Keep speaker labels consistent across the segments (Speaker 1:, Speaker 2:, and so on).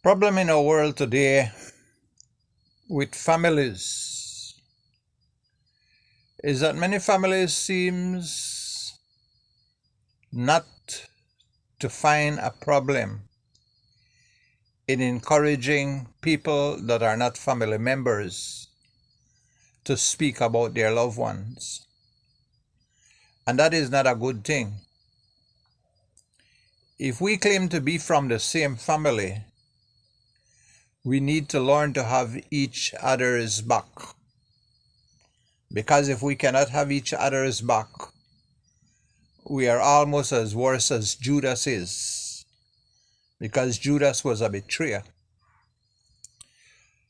Speaker 1: Problem in our world today with families is that many families seems not to find a problem in encouraging people that are not family members to speak about their loved ones. And that is not a good thing. If we claim to be from the same family, we need to learn to have each other's back. Because if we cannot have each other's back, we are almost as worse as Judas is. Because Judas was a betrayer.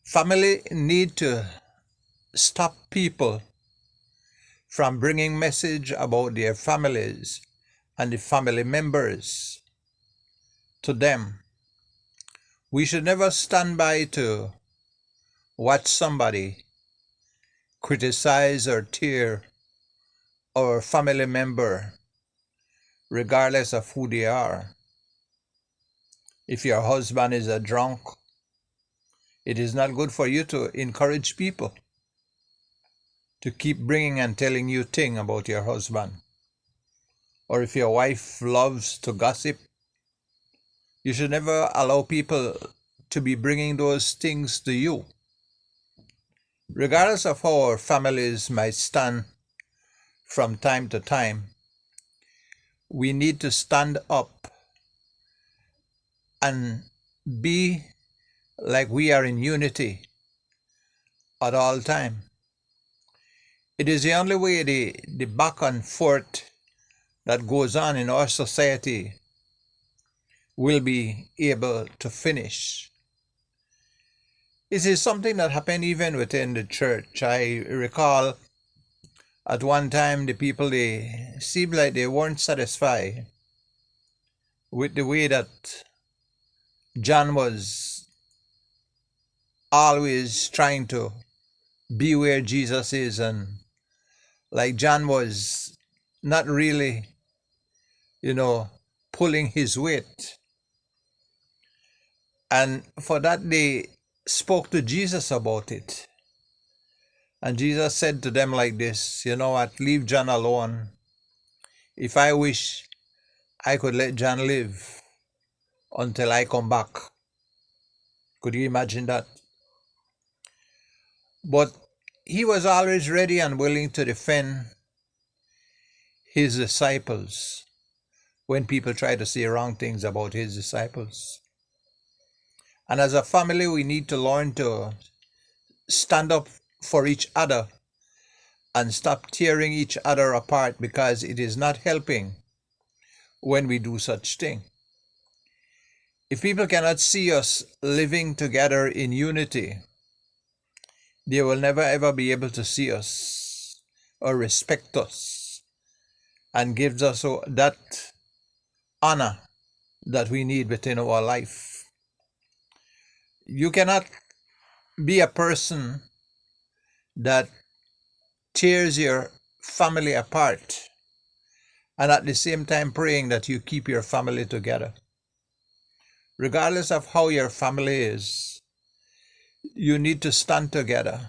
Speaker 1: Family need to stop people from bringing message about their families and the family members to them. We should never stand by to watch somebody criticize or tear our family member regardless of who they are. If your husband is a drunk, it is not good for you to encourage people to keep bringing and telling you things about your husband. Or if your wife loves to gossip, you should never allow people to be bringing those things to you. Regardless of how our families might stand from time to time, we need to stand up and be like we are in unity at all time. It is the only way the back and forth that goes on in our society will be able to finish. This is something that happened even within the church. I recall at one time the people, they seemed like they weren't satisfied with the way that John was always trying to be where Jesus is, and like John was not really, pulling his weight. And for that they spoke to Jesus about it. And Jesus said to them like this, you know what, leave John alone. If I wish, I could let John live until I come back. Could you imagine that? But he was always ready and willing to defend his disciples when people try to say wrong things about his disciples. And as a family, we need to learn to stand up for each other and stop tearing each other apart, because it is not helping when we do such thing. If people cannot see us living together in unity, they will never ever be able to see us or respect us and gives us that honor that we need within our life. You cannot be a person that tears your family apart and at the same time praying that you keep your family together. Regardless of how your family is, you need to stand together,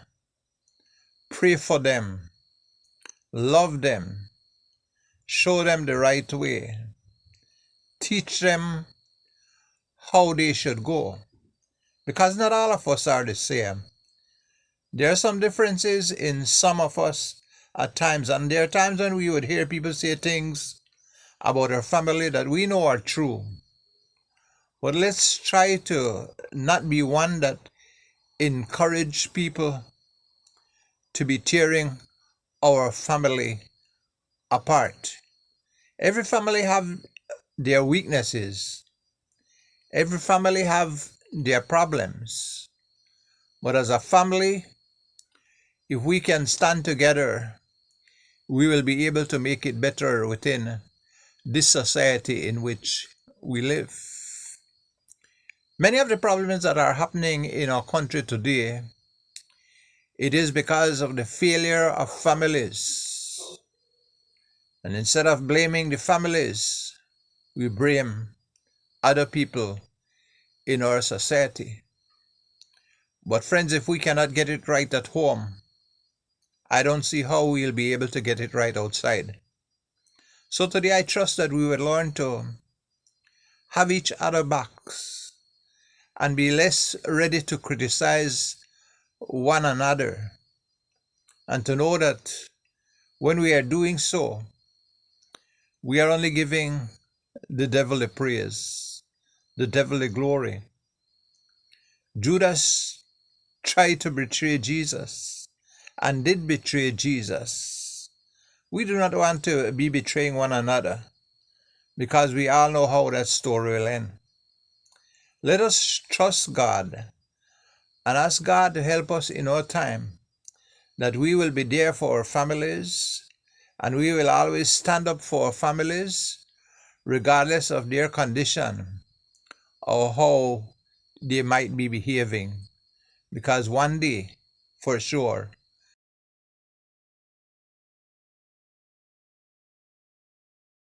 Speaker 1: pray for them, love them, show them the right way, teach them how they should go. Because not all of us are the same. There are some differences in some of us at times, and there are times when we would hear people say things about our family that we know are true. But let's try to not be one that encourage people to be tearing our family apart. Every family have their weaknesses. Every family have their problems. But as a family, if we can stand together, we will be able to make it better within this society in which we live. Many of the problems that are happening in our country today, it is because of the failure of families. And instead of blaming the families, we blame other people in our society. But friends, if we cannot get it right at home, I don't see how we'll be able to get it right outside. So today I trust that we will learn to have each other backs and be less ready to criticize one another, and to know that when we are doing so, we are only giving the devil the praise, the devil the glory. Judas tried to betray Jesus and did betray Jesus. We do not want to be betraying one another, because we all know how that story will end. Let us trust God and ask God to help us in our time, that we will be there for our families, and we will always stand up for our families regardless of their condition or how they might be behaving, because one day, for sure,